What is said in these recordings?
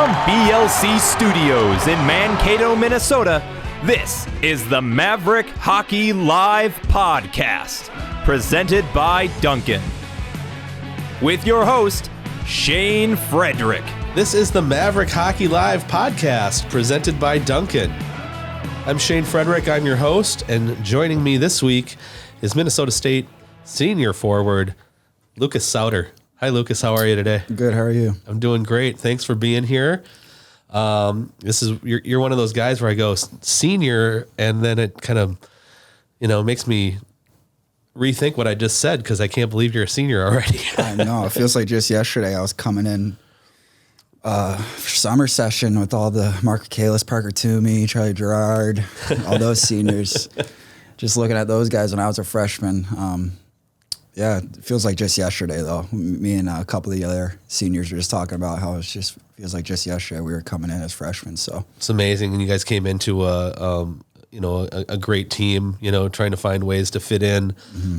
From BLC Studios in Mankato, Minnesota, this is the Maverick Hockey Live Podcast, presented by Dunkin. With your host, Shane Frederick. This is the Maverick Hockey Live Podcast, presented by Dunkin. I'm Shane Frederick, I'm your host, and joining me this week is Minnesota State senior forward, Lucas Sowder. Hi, Lucas. How are you today? Good. How are you? I'm doing great. Thanks for being here. You're one of those guys where I go senior, and then it kind of, makes me rethink what I just said because I can't believe you're a senior already. I know. It feels like just yesterday I was coming in for summer session with all the Mark Kalis, Parker Toomey, Charlie Gerard, all those seniors. Just looking at those guys when I was a freshman. Yeah, it feels like just yesterday, though. Me and a couple of the other seniors were just talking about how feels like just yesterday we were coming in as freshmen. So it's amazing, and you guys came into a great team. Trying to find ways to fit in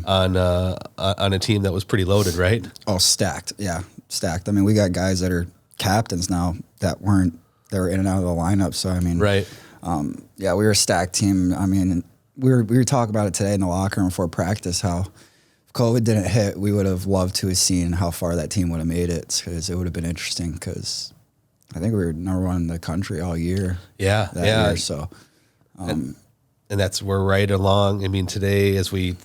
on a team that was pretty loaded, right? Oh, stacked. Yeah, stacked. I mean, we got guys that are captains now that were in and out of the lineup. So I mean, right? Yeah, we were a stacked team. I mean, we were talking about it today in the locker room before practice how. If COVID didn't hit, we would have loved to have seen how far that team would have made it because it would have been interesting because I think we were number one in the country all year. Yeah. Year, so, and that's we're right along. I mean, today as we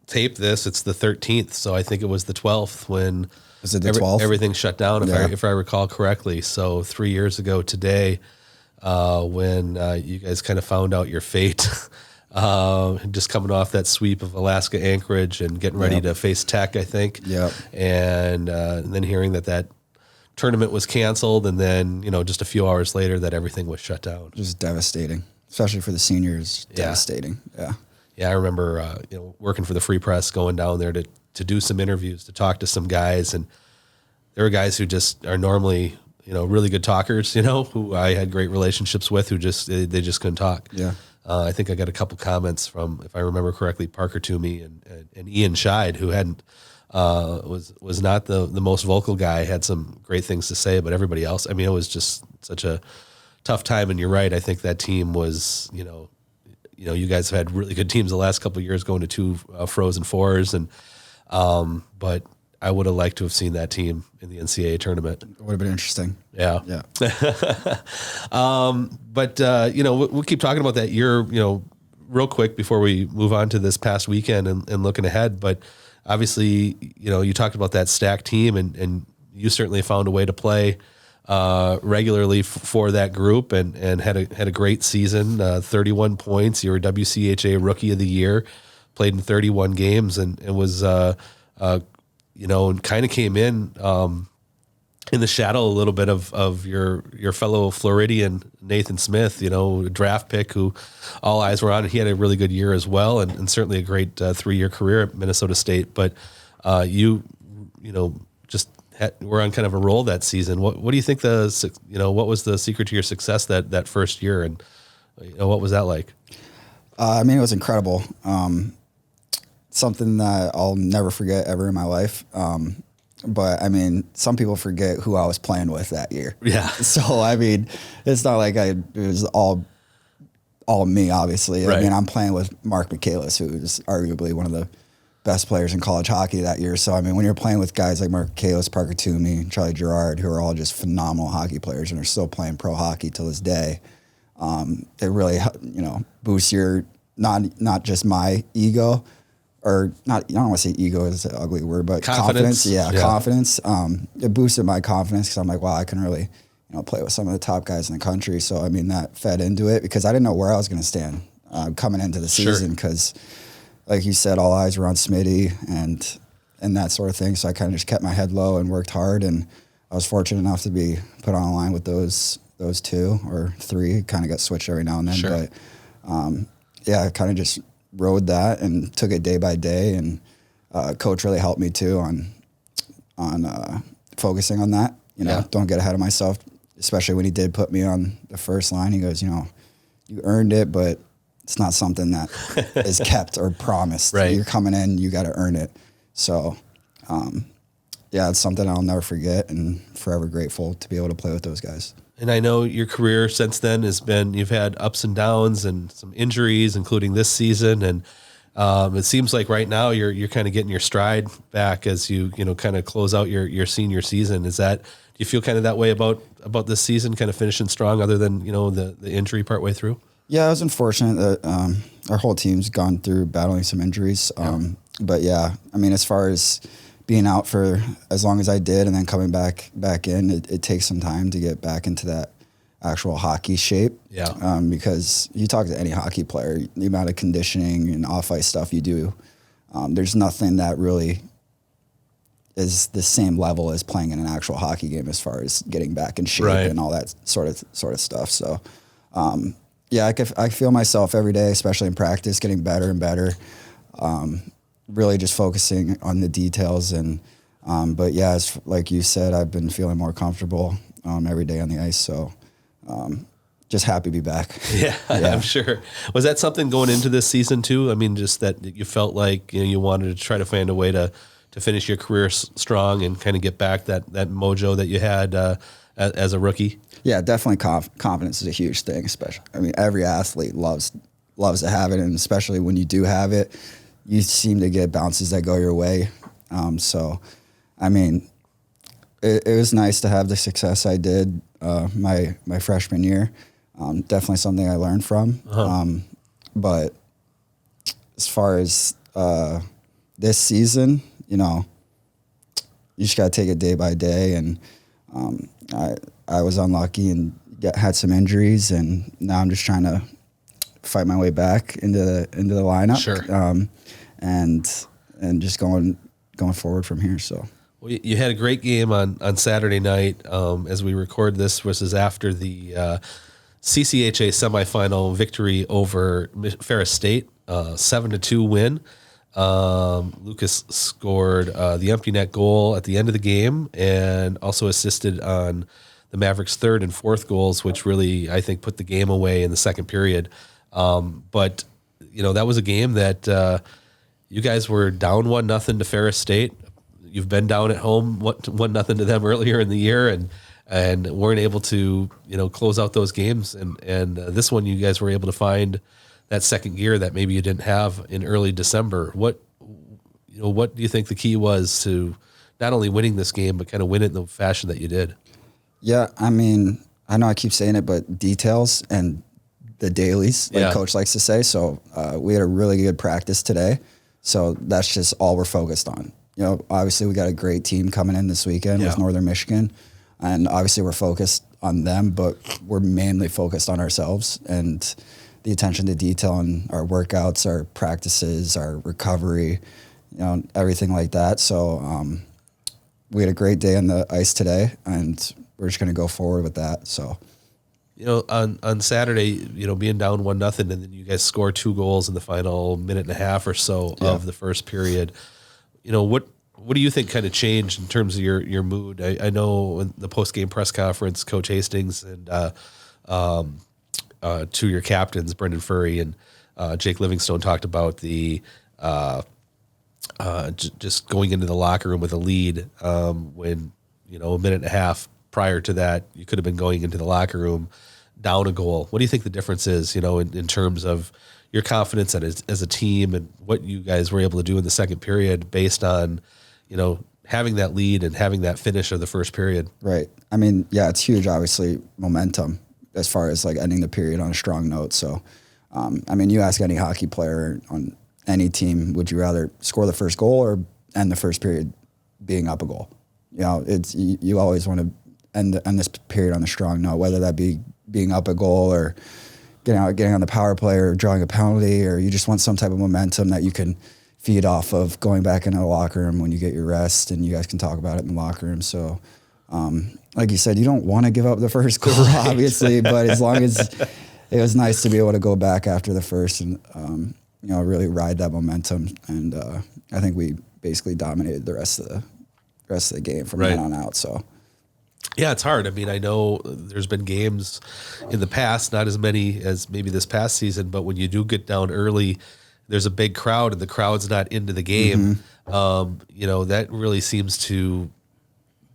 tape this, it's the 13th. So I think it was the 12th when was it the 12th? Everything shut down, if I recall correctly. So 3 years ago today, when you guys kind of found out your fate. Just coming off that sweep of Alaska Anchorage and getting ready to face Tech, I think. Yep. And then hearing that tournament was canceled, and then just a few hours later that everything was shut down. Just devastating, especially for the seniors. Yeah. Devastating. Yeah. Yeah, I remember working for the Free Press, going down there to do some interviews, to talk to some guys, and there were guys who just are normally really good talkers, who I had great relationships with, who they just couldn't talk. Yeah. I think I got a couple comments from, if I remember correctly, Parker Toomey and Ian Scheid, who hadn't was not the most vocal guy, had some great things to say, but everybody else, I mean, it was just such a tough time. And you're right, I think that team was, you guys have had really good teams the last couple of years, going to two Frozen Fours, and but I would have liked to have seen that team in the NCAA tournament. It would have been interesting. Yeah. Yeah. But we'll keep talking about that year, real quick before we move on to this past weekend and looking ahead. But obviously, you talked about that stacked team, and you certainly found a way to play regularly for that group and had a great season, 31 points. You were WCHA Rookie of the Year, played in 31 games, and was and kind of came in the shadow a little bit of your fellow Floridian Nathan Smith, a draft pick who all eyes were on, and he had a really good year as well, and certainly a great 3-year career at Minnesota State. But just were on kind of a roll that season. What do you think what was the secret to your success that first year, and what was that like? I mean, it was incredible. Something that I'll never forget ever in my life. But I mean, some people forget who I was playing with that year. Yeah. So, I mean, it's not like it was all me, obviously. Right. I mean, I'm playing with Mark Michaelis, who is arguably one of the best players in college hockey that year. So, I mean, when you're playing with guys like Mark Michaelis, Parker Toomey, Charlie Gerard, who are all just phenomenal hockey players and are still playing pro hockey till this day, it really, boosts your, not just my ego, or not, I don't want to say ego is an ugly word, but confidence. Yeah, confidence. It boosted my confidence because I'm like, wow, I can really, play with some of the top guys in the country. So, I mean, that fed into it because I didn't know where I was going to stand coming into the season because, like you said, all eyes were on Smitty and that sort of thing. So I kind of just kept my head low and worked hard. And I was fortunate enough to be put on a line with those two or three. Kind of got switched every now and then. Sure. But, I kind of just rode that and took it day by day, and coach really helped me too on focusing on that. Don't get ahead of myself, especially when he did put me on the first line. He goes, you earned it, but it's not something that is kept or promised. Right. You're coming in, you got to earn it. So yeah, it's something I'll never forget and forever grateful to be able to play with those guys. And I know your career since then has been, you've had ups and downs and some injuries, including this season. And it seems like right now you're kind of getting your stride back as you kind of close out your senior season. Do you feel kind of that way about this season, kind of finishing strong, other than, the injury part way through? Yeah, I was unfortunate that our whole team's gone through battling some injuries. But yeah, I mean, as far as being out for as long as I did and then coming back in, it takes some time to get back into that actual hockey shape. Yeah. Because you talk to any hockey player, the amount of conditioning and off-ice stuff you do, there's nothing that really is the same level as playing in an actual hockey game as far as getting back in shape and all that sort of stuff. So, yeah, I feel myself every day, especially in practice, getting better and better. Really just focusing on the details but yeah, like you said, I've been feeling more comfortable every day on the ice. So just happy to be back. Yeah, I'm sure. Was that something going into this season too? I mean, just that you felt like you wanted to try to find a way to finish your career strong and kind of get back that mojo that you had as a rookie? Yeah, definitely. Confidence is a huge thing. Especially, I mean, every athlete loves to have it, and especially when you do have it, you seem to get bounces that go your way. So, I mean, it was nice to have the success I did my freshman year. Definitely something I learned from. But as far as this season, you just got to take it day by day. And I was unlucky and had some injuries, and now I'm just trying to fight my way back into the lineup. Sure. And just going forward from here. So. Well, you had a great game on Saturday night as we record this. This is after the CCHA semifinal victory over Ferris State, 7-2 win. Lucas scored the empty net goal at the end of the game and also assisted on the Mavericks' third and fourth goals, which really, I think, put the game away in the second period. But that was a game that you guys were down 1-0 to Ferris State. You've been down at home 1-0 to them earlier in the year, and weren't able to close out those games. And this one, you guys were able to find that second gear that maybe you didn't have in early December. What do you think the key was to not only winning this game, but kind of win it in the fashion that you did? Yeah, I mean, I know I keep saying it, but details and the dailies, like Coach likes to say. So we had a really good practice today. So that's just all we're focused on. Obviously we got a great team coming in this weekend with Northern Michigan, and obviously we're focused on them, but we're mainly focused on ourselves and the attention to detail on our workouts, our practices, our recovery, everything like that. So we had a great day on the ice today, and we're just going to go forward with that. So. On Saturday, being down 1-0, and then you guys score 2 goals in the final minute and a half or so of the first period. What do you think kind of changed in terms of your mood? I know in the post-game press conference, Coach Hastings and two of your captains, Brendan Furry and Jake Livingstone, talked about the just going into the locker room with a lead when a minute and a half prior to that, you could have been going into the locker room down a goal. What do you think the difference is, in terms of your confidence as a team and what you guys were able to do in the second period based on, having that lead and having that finish of the first period? Right. I mean, yeah, it's huge, obviously, momentum as far as like ending the period on a strong note. So, you ask any hockey player on any team, would you rather score the first goal or end the first period being up a goal? You always want to end this period on a strong note, whether that be being up a goal or getting on the power play or drawing a penalty, or you just want some type of momentum that you can feed off of going back into the locker room when you get your rest, and you guys can talk about it in the locker room. So, like you said, you don't want to give up the first goal, obviously, but as long as it was nice to be able to go back after the first and, really ride that momentum. And I think we basically dominated the rest of the game from then on out. So. Yeah, it's hard. I mean, I know there's been games in the past, not as many as maybe this past season, but when you do get down early, there's a big crowd and the crowd's not into the game. Mm-hmm. That really seems to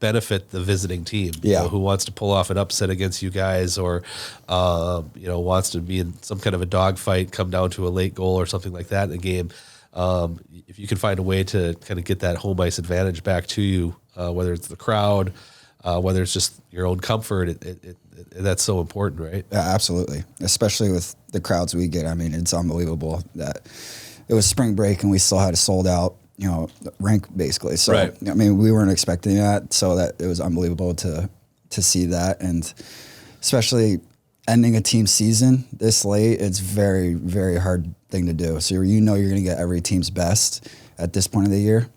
benefit the visiting team, who wants to pull off an upset against you guys, or wants to be in some kind of a dogfight, come down to a late goal or something like that in a game. If you can find a way to kind of get that home ice advantage back to you, whether it's the crowd, whether it's just your own comfort, that's so important, right? Yeah, absolutely. Especially with the crowds we get. I mean, it's unbelievable that it was spring break and we still had a sold out, rink basically. So, right. I mean, we weren't expecting that. So that it was unbelievable to see that. And especially ending a team season this late, it's very, very hard thing to do. So you're going to get every team's best at this point of the year.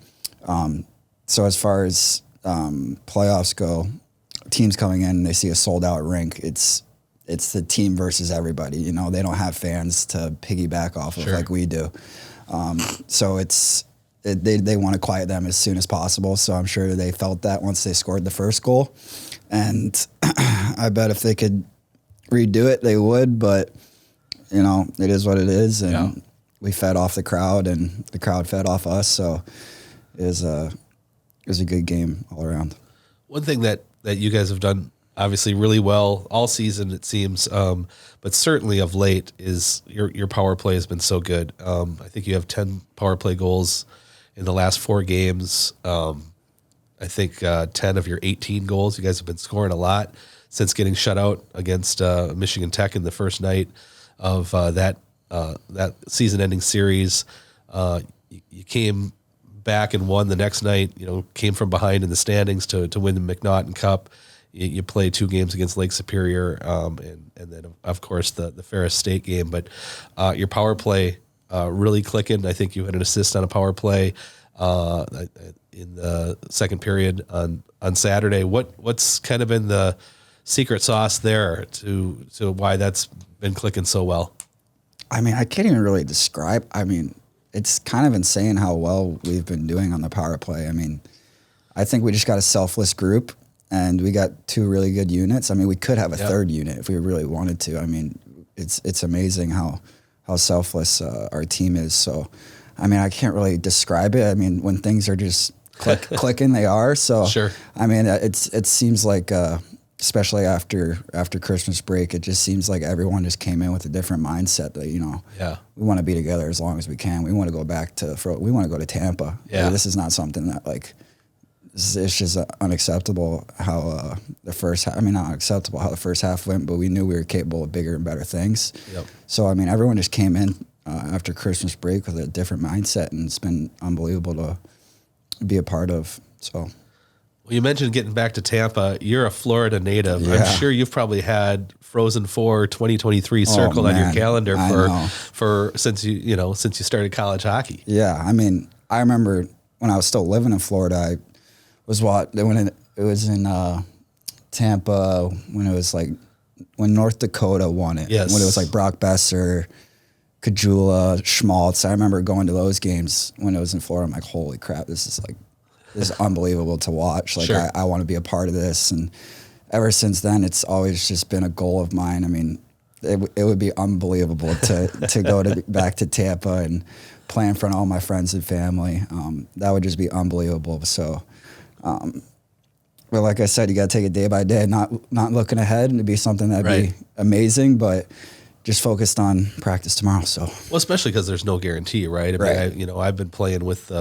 So as far as playoffs go, teams coming in and they see a sold out rink, it's the team versus everybody. They don't have fans to piggyback off of like we do. So they want to quiet them as soon as possible. So I'm sure they felt that once they scored the first goal. And I bet if they could redo it, they would. But, it is what it is. And we fed off the crowd and the crowd fed off us. So it was a good game all around. One thing that you guys have done obviously really well all season, it seems, but certainly of late, is your power play has been so good. I think you have 10 power play goals in the last 4 games. I think 10 of your 18 goals. You guys have been scoring a lot since getting shut out against Michigan Tech in the first night of that season-ending series. You came back and won the next night, came from behind in the standings to win the McNaughton Cup. You play 2 games against Lake Superior, and then, of course, the Ferris State game. But your power play really clicking. I think you had an assist on a power play in the second period on Saturday. What's kind of been the secret sauce there to why that's been clicking so well? I mean, I can't even really describe. I mean, it's kind of insane how well we've been doing on the power play. I mean, I think we just got a selfless group, and we got 2 really good units. I mean, we could have a third unit if we really wanted to. I mean, it's amazing how selfless our team is. So, I mean, I can't really describe it. I mean, when things are just clicking, they are. So, sure. I mean, it seems like, especially after Christmas break, it just seems like everyone just came in with a different mindset that, we want to be together as long as we can. We want to go back we want to go to Tampa. Yeah. This is not something that it's just unacceptable how not unacceptable how the first half went, but we knew we were capable of bigger and better things. Yep. So, I mean, everyone just came in after Christmas break with a different mindset, and it's been unbelievable to be a part of. So, well, you mentioned getting back to Tampa. You're a Florida native. Yeah. I'm sure you've probably had Frozen 4 2023 circled on your calendar for since you started college hockey. Yeah, I mean, I remember when I was still living in Florida, I was when it was in Tampa when it was when North Dakota won it. Yes. When it was like Brock Besser, Kajula, Schmaltz. I remember going to those games when it was in Florida. I'm like, holy crap, this is unbelievable to watch. Like, sure. I want to be a part of this. And ever since then, it's always just been a goal of mine. I mean, it would be unbelievable to go back to Tampa and play in front of all my friends and family. That would just be unbelievable. So, but like I said, you got to take it day by day, not looking ahead, and to be something that'd be amazing, but just focused on practice tomorrow. So, well, especially because there's no guarantee, right? I mean, I've been playing with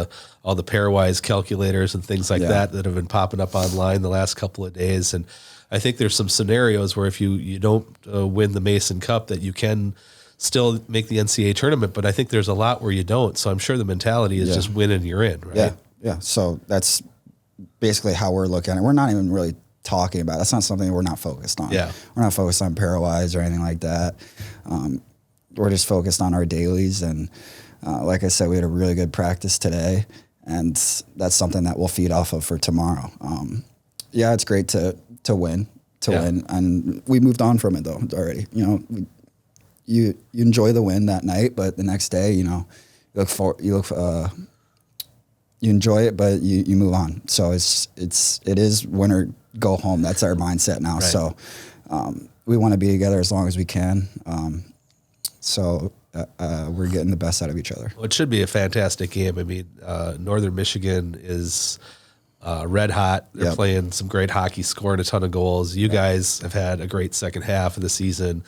all the pairwise calculators and things like that have been popping up online the last couple of days, and I think there's some scenarios where if you don't win the Mason Cup, that you can still make the NCAA tournament, but I think there's a lot where you don't. So I'm sure the mentality is just win and you're in, right? Yeah. So that's basically how we're looking at it. We're not even really talking about it. That's not something we're not focused on. Yeah. We're not focused on pairwise or anything like that. We're just focused on our dailies. And like I said, we had a really good practice today, and that's something that we'll feed off of for tomorrow. It's great to win, win. And we moved on from it though already. You enjoy the win that night, but the next day, you enjoy it, but you move on. So it is win or go home. That's our mindset now. Right. So we want to be together as long as we can. So we're getting the best out of each other. Well, it should be a fantastic game. I mean, Northern Michigan is red hot. They're Yep. playing some great hockey, scoring a ton of goals. You guys have had a great second half of the season.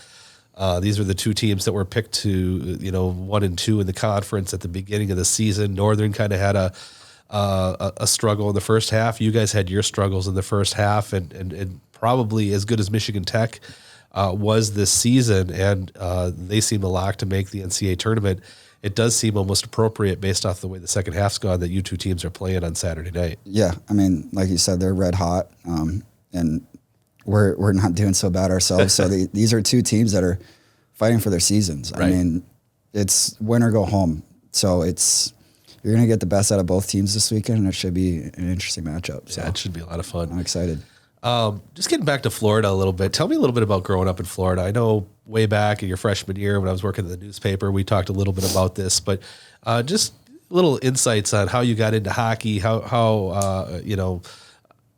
These are the two teams that were picked to, 1 and 2 in the conference at the beginning of the season. Northern kind of had a struggle in the first half. You guys had your struggles in the first half, and probably as good as Michigan Tech was this season, and they seem a lock to make the NCAA tournament. It does seem almost appropriate based off the way the second half's gone that you two teams are playing on Saturday night. Yeah, I mean, like you said, they're red hot, and we're not doing so bad ourselves. So these are two teams that are fighting for their seasons. Right. I mean, it's win or go home. So you're going to get the best out of both teams this weekend, and it should be an interesting matchup. So Yeah, it should be a lot of fun. I'm excited. Just getting back to Florida a little bit. Tell me a little bit about growing up in Florida. I know way back in your freshman year when I was working at the newspaper, we talked a little bit about this, but just little insights on how you got into hockey, how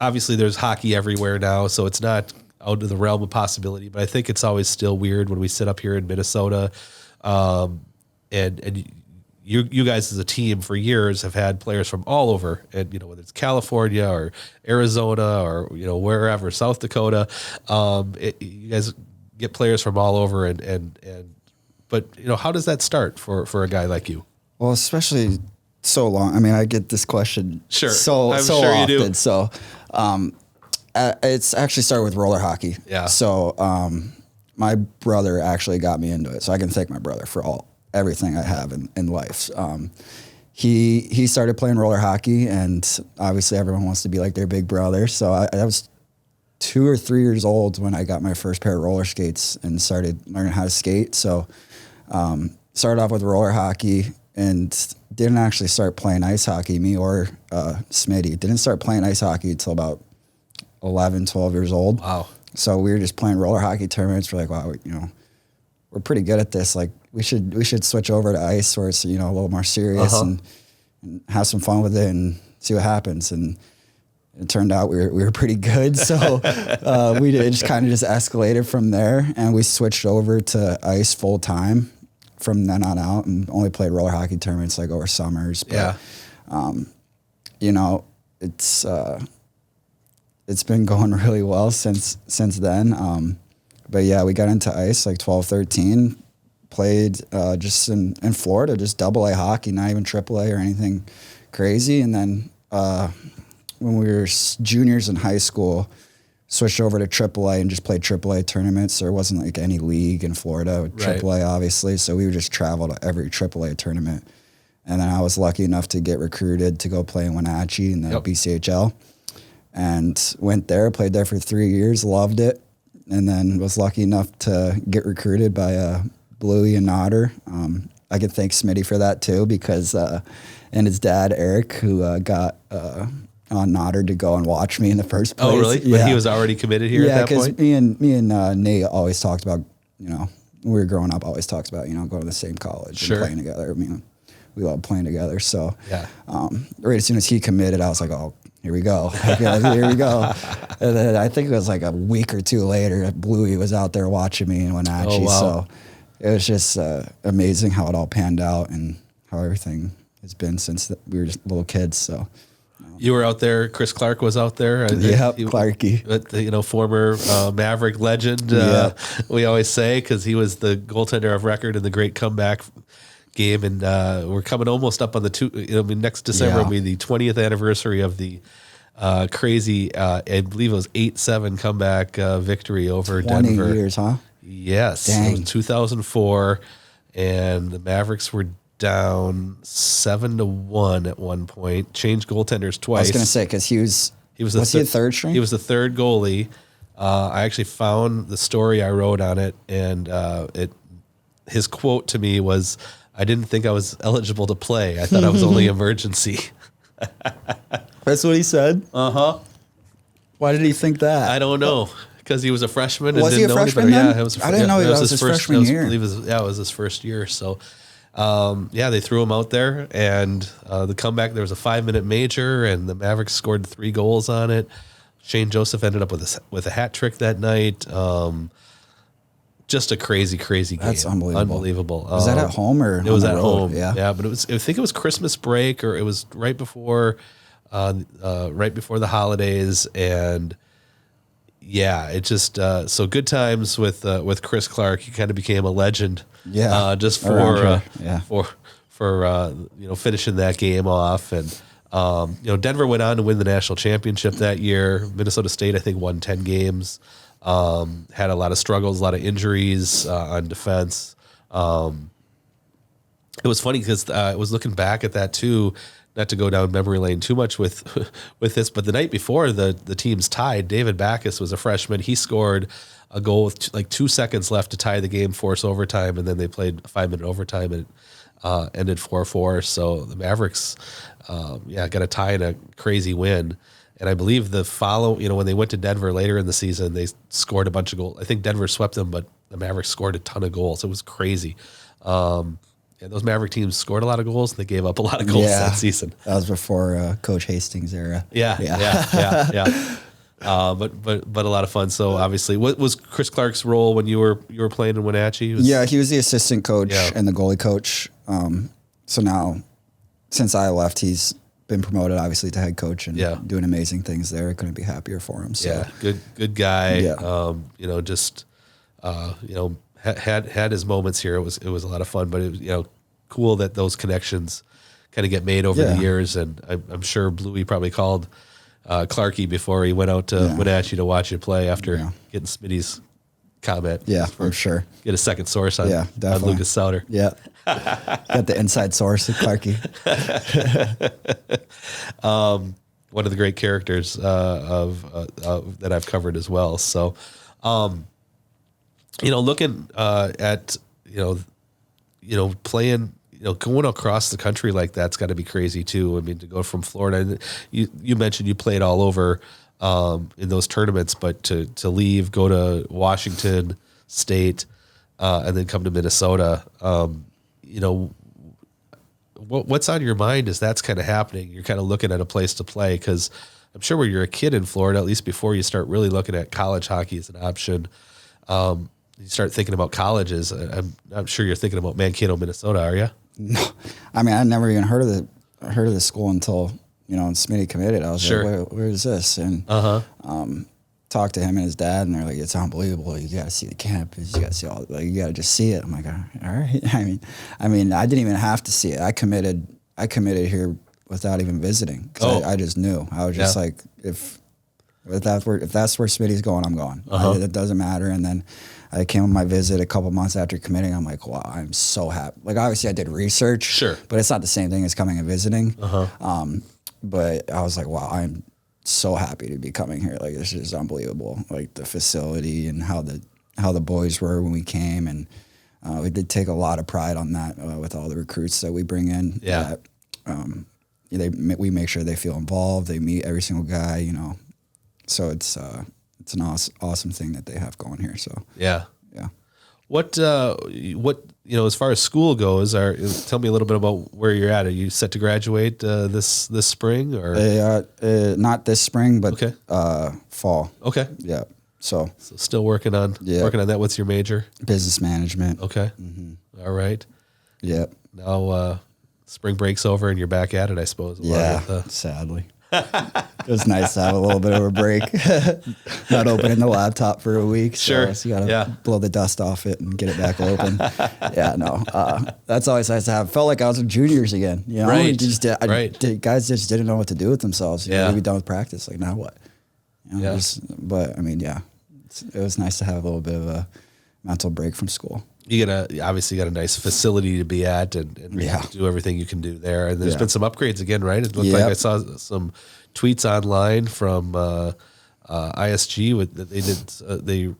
obviously there's hockey everywhere now, so it's not out of the realm of possibility, but I think it's always still weird when we sit up here in Minnesota, and you guys as a team for years have had players from all over, and whether it's California or Arizona or wherever, South Dakota, you guys get players from all over, but how does that start for a guy like you? Well, especially so long. I mean, I get this question Sure. so I'm so sure you often. do. So it's actually started with roller hockey. Yeah. So my brother actually got me into it. So I can thank my brother for everything I have in life. He started playing roller hockey, and obviously everyone wants to be like their big brother. So I was 2 or 3 years old when I got my first pair of roller skates and started learning how to skate. So started off with roller hockey and didn't actually start playing ice hockey, me or Smitty. Didn't start playing ice hockey until about 11, 12 years old. Wow. So we were just playing roller hockey tournaments. We're like, wow, we're pretty good at this. Like we should switch over to ice where it's, a little more serious and have some fun with it and see what happens. And it turned out we were pretty good. So we just kind of escalated from there, and we switched over to ice full time from then on out, and only played roller hockey tournaments like over summers. But, it's been going really well since then. But yeah, we got into ice like 12, 13, played just in Florida, just AA hockey, not even AAA or anything crazy. And then when we were juniors in high school, switched over to AAA and just played AAA tournaments. There wasn't like any league in Florida with AAA, obviously. So we would just travel to every AAA tournament. And then I was lucky enough to get recruited to go play in Wenatchee in the BCHL. And went there, played there for 3 years, loved it. And then was lucky enough to get recruited by Bluey and Nodder. I can thank Smitty for that too, because and his dad, Eric, who got on Nodder to go and watch me in the first place. Oh, really? Yeah. But he was already committed here at that point? Yeah, because me and Nate always talked about, when we were growing up, always talked about, going to the same college and playing together. I mean, we love playing together. So right as soon as he committed, I was like, oh, here we go. Here we go. And then I think it was like a week or two later, Bluey was out there watching me in Wenatchee. Oh, wow. So it was just amazing how it all panned out and how everything has been since we were just little kids. So you were out there. Chris Clark was out there. Clarky. Former Maverick legend. We always say, because he was the goaltender of record in the great comeback game, and we're coming almost up on the next December will be the 20th anniversary of the crazy, I believe it was 8-7 comeback victory over 20 Denver. years, huh? Yes, Dang. it was 2004, and the Mavericks were down 7-1 at one point. Changed goaltenders twice. I was going to say, because he was he a third string? He was the third goalie. I actually found the story I wrote on it, and his quote to me was, "I didn't think I was eligible to play. I thought I was only emergency." That's what he said? Uh-huh. Why did he think that? I don't know, because he was a freshman. Was and he a didn't know any freshman better. then? Yeah, it was. I didn't know that was his first freshman year. I believe it was his first year. So, they threw him out there, and the comeback, there was a 5-minute major, and the Mavericks scored 3 goals on it. Shane Joseph ended up with a hat trick that night. Just a crazy game. That's unbelievable. Was that at home or it was on at the road? home? Yeah, but it was. I think it was Christmas break, or it was right before right before the holidays, and yeah, it just so good times with Chris Clark. He kind of became a legend. Yeah, just for finishing that game off, and Denver went on to win the national championship that year. Minnesota State, I think, won 10 games. Had a lot of struggles, a lot of injuries on defense. It was funny because I was looking back at that too, not to go down memory lane too much with this, but the night before the teams tied, David Backus was a freshman. He scored a goal with like 2 seconds left to tie the game, force overtime, and then they played a 5-minute overtime and it ended 4-4. So the Mavericks, got a tie and a crazy win. And I believe when they went to Denver later in the season, they scored a bunch of goals. I think Denver swept them, but the Mavericks scored a ton of goals. It was crazy. And those Maverick teams scored a lot of goals. They gave up a lot of goals that season. That was before Coach Hastings' era. Yeah. But a lot of fun. So obviously, what was Chris Clark's role when you were playing in Wenatchee? He was the assistant coach and the goalie coach. So now, since I left, he's been promoted obviously to head coach and doing amazing things there. I couldn't be happier for him. So. Yeah, good guy. Yeah. Had his moments here. It was a lot of fun, but it was, cool that those connections kind of get made over the years. And I'm sure Bluey probably called Clarkie before he went out to Wenatchee to watch you play after getting Smitty's comment. Yeah, for sure. Get a second source on definitely. Lucas Sowder. Yeah. Got the inside source of Clarkie. One of the great characters that I've covered as well. So, looking at playing, going across the country like that's got to be crazy too. I mean, to go from Florida, you mentioned you played all over in those tournaments, but to leave, go to Washington State, and then come to Minnesota. What's on your mind as that's kind of happening? You're kind of looking at a place to play, because I'm sure when you're a kid in Florida, at least before you start really looking at college hockey as an option, you start thinking about colleges. I'm sure you're thinking about Mankato, Minnesota, are you? No, I mean, I never even heard of the school until Smitty committed. I was like, where is this? And talked to him and his dad, and they're like, it's unbelievable. You got to see the campus. You got to see you got to just see it. I'm like, all right. I mean, I didn't even have to see it. I committed here without even visiting, because I just knew. I was just like, if that's where Smitty's going, I'm going. It doesn't matter. And then I came on my visit a couple months after committing. I'm like, wow, I'm so happy. Like, obviously I did research, but it's not the same thing as coming and visiting. But I was like, wow, I'm so happy to be coming here. Like, this is unbelievable. Like, the facility and how the boys were when we came, and we did take a lot of pride on that with all the recruits that we bring in. Yeah. We make sure they feel involved. They meet every single guy, So it's an awesome thing that they have going here. So yeah. What as far as school goes, tell me a little bit about where you're at. Are you set to graduate this spring, or not this spring, but fall? Okay. Yeah. So still working on that. What's your major? Business management. Okay. All right. Yep. Now spring break's over and you're back at it, I suppose. Sadly. It was nice to have a little bit of a break. Not opening the laptop for a week. So you got to blow the dust off it and get it back open. That's always nice to have. Felt like I was with juniors again. Right. Guys just didn't know what to do with themselves. Maybe done with practice. Like, now what? But I mean, it was nice to have a little bit of a mental break from school. You obviously got a nice facility to be at and do everything you can do there. And there's been some upgrades again, right? It looked like I saw some tweets online from ISG they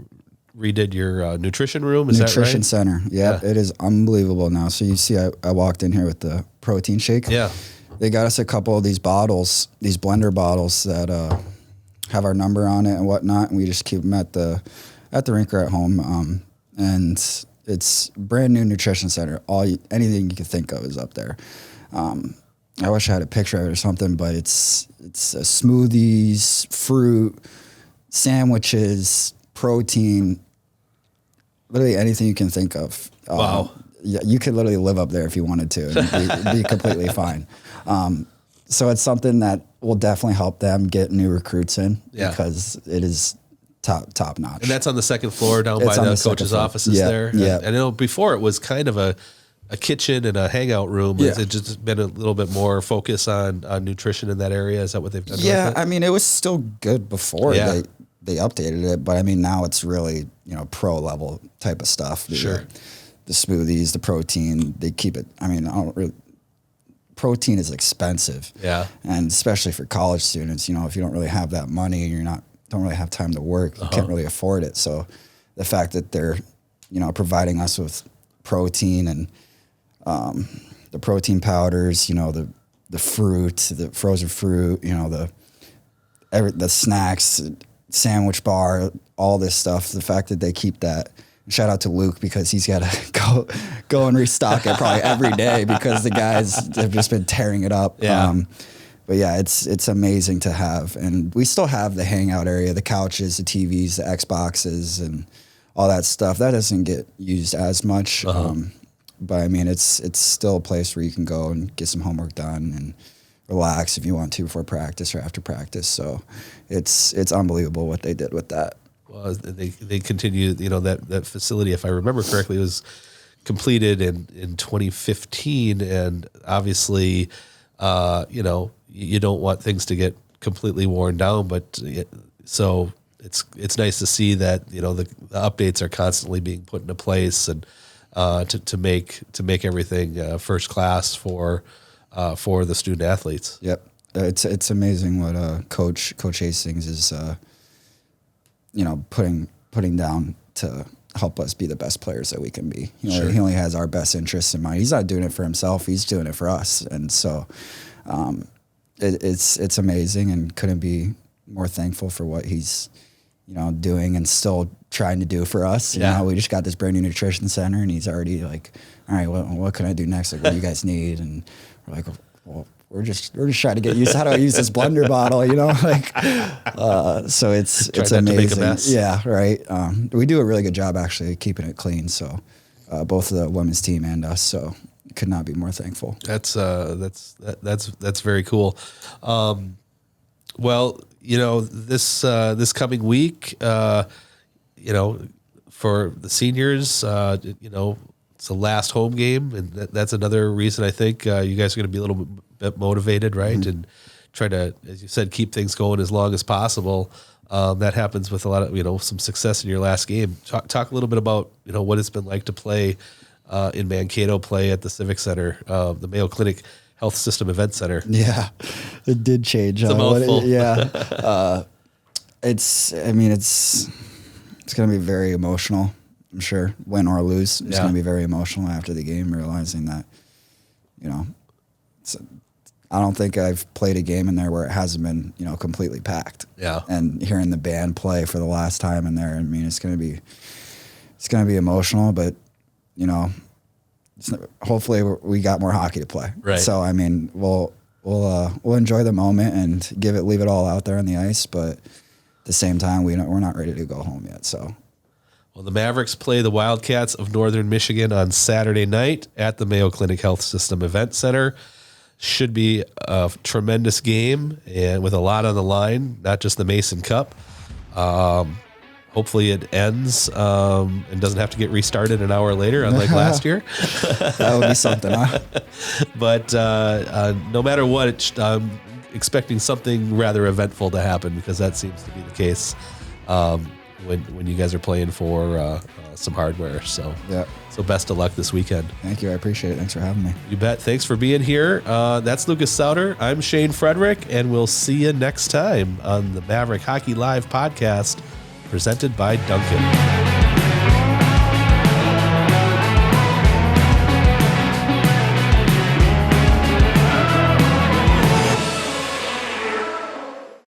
redid your nutrition room. Is that right? Nutrition center. Yeah, it is unbelievable now. So you see, I walked in here with the protein shake. Yeah. They got us a couple of these bottles, these blender bottles that have our number on it and whatnot, and we just keep them at the rink or at home. And it's brand new nutrition center. Anything you can think of is up there. I wish I had a picture of it or something, but it's smoothies, fruit, sandwiches, protein, literally anything you can think of. Wow. You could literally live up there if you wanted to and be completely fine. So it's something that will definitely help them get new recruits in Yeah. because it is top notch. And that's on the second floor down by It's on the the second coach's floor. offices Yeah, there. yeah. And I know before it was kind of a kitchen and a hangout room. Yeah. Has it just been a little bit more focus on nutrition in that area? Is that what they've done? Yeah, with it? I mean, it was still good before Yeah. they updated it, but I mean, now it's really, pro level type of stuff. Sure. The smoothies, the protein, they keep it. I mean, protein is expensive. Yeah. And especially for college students, if you don't really have that money and don't really have time to work, you can't really afford it. So the fact that they're, providing us with protein and the protein powders, the fruit, the frozen fruit, the snacks, sandwich bar, all this stuff. The fact that they keep that. Shout out to Luke because he's got to go and restock it probably every day because the guys have just been tearing it up. Yeah. But yeah, it's amazing to have, and we still have the hangout area, the couches, the TVs, the Xboxes, and all that stuff. That doesn't get used as much. But I mean, it's still a place where you can go and get some homework done and relax if you want to before practice or after practice. So it's unbelievable what they did with that. Well, they continue, that facility, if I remember correctly, was completed in 2015. And obviously, you don't want things to get completely worn down, but so it's nice to see that, the updates are constantly being put into place and to make everything first class for the student athletes. Yep. It's amazing what Coach Hastings is putting down to help us be the best players that we can be. Sure. He only has our best interests in mind. He's not doing it for himself. He's doing it for us. And so it's amazing, and couldn't be more thankful for what he's, doing and still trying to do for us. Yeah. We just got this brand new nutrition center, and he's already like, all right, what can I do next? Like, what do you guys need? And we're like, well, we're just trying to get used to how do I use this blender bottle, so it's Try not to amazing. make a mess. Yeah. Right. We do a really good job actually keeping it clean. So, both the women's team and us, so could not be more thankful. That's very cool. Well, this coming week, for the seniors, it's the last home game, and that's another reason I think you guys are going to be a little bit motivated, right? Mm-hmm. And try to, as you said, keep things going as long as possible. That happens with a lot of, some success in your last game. Talk a little bit about, what it's been like to play in Mankato, play at the Civic Center, the Mayo Clinic Health System Event Center. Yeah, it did change. It's a mouthful. It's going to be very emotional. I'm sure, win or lose, it's going to be very emotional after the game, realizing that, I don't think I've played a game in there where it hasn't been, completely packed. Yeah. And hearing the band play for the last time in there, I mean, it's going to be emotional, but, hopefully we got more hockey to play. Right. So, I mean, we'll enjoy the moment and leave it all out there on the ice, but at the same time, we're not ready to go home yet. So. Well, the Mavericks play the Wildcats of Northern Michigan on Saturday night at the Mayo Clinic Health System Event Center. Should be a tremendous game and with a lot on the line, not just the Mason Cup. Hopefully it ends and doesn't have to get restarted an hour later, unlike last year. That would be something, huh? But no matter what, I'm expecting something rather eventful to happen, because that seems to be the case when you guys are playing for some hardware. So, so best of luck this weekend. Thank you. I appreciate it. Thanks for having me. You bet. Thanks for being here. That's Lucas Sowder. I'm Shane Frederick, and we'll see you next time on the Maverick Hockey Live podcast, presented by Dunkin.